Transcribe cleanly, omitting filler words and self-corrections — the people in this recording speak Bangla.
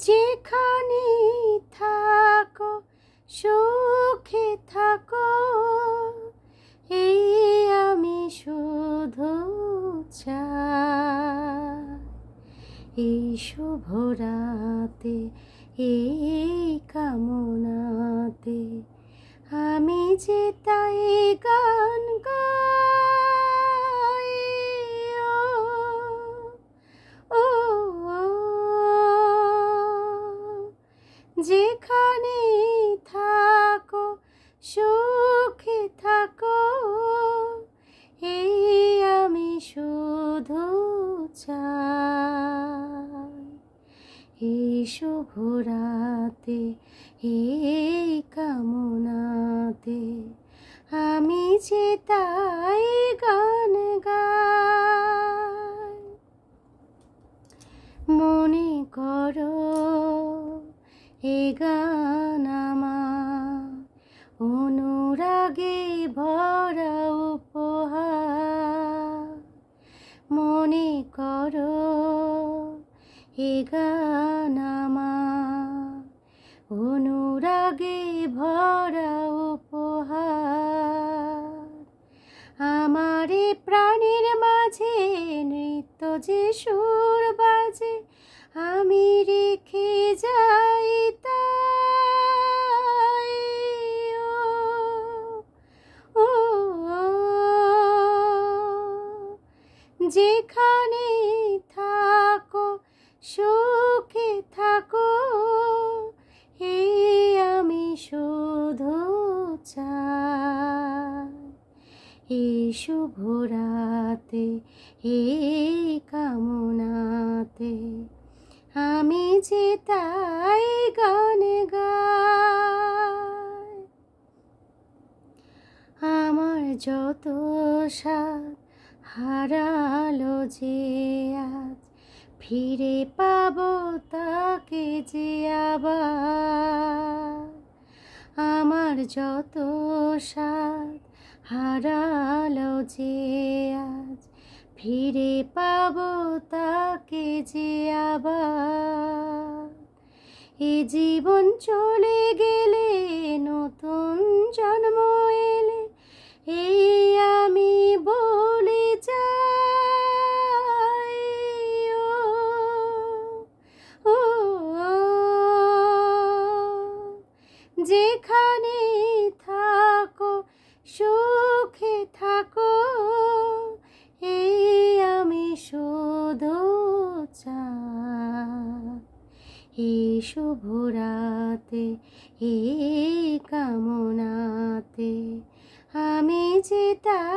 যেখানে থাকো সুখে থাকো, এই আমি শুধু চাই। এই শুভ রাতে, এই কামনাতে আমি যে তাই গান গাই। ও, ও, যেখানে থাকো সুখে থাকো, এই আমি শুধু চাই। এই শুভ রাতে, এই কামনাতে আমি যে তাই গান গাই। মনে করো এ গান আমার অনুরাগে ভরা উপহার। মনে করো এ গান আমার অনুরাগে ভরা উপহার। আমার এই প্রাণের মাঝে নৃত্য যে সুর বাজে, আমি রেখে যাই তাই। ও, ও, যেখানে থাকো সুখে থাকো, এই আমি শুধু চাই। এই শুভ রাতে, এই কামনাতে আমি যে তাই গান গাই। আমার যত সাথ হারালো যে আজ, ফিরে পাবো তাকে যে আবার। আমার যত সাথ হারালো যে আজ, ফিরে পাবো তাকে যে আবার। এ জীবন চলে গেলে নতুন জন্ম এলে, এই আমি বলে যাই। ও, ও, যেখানে থাকো সুখে থাকো, এই আমি শুধু চাই। এই শুভ রাতে, এই কামনাতে আমি যে তাই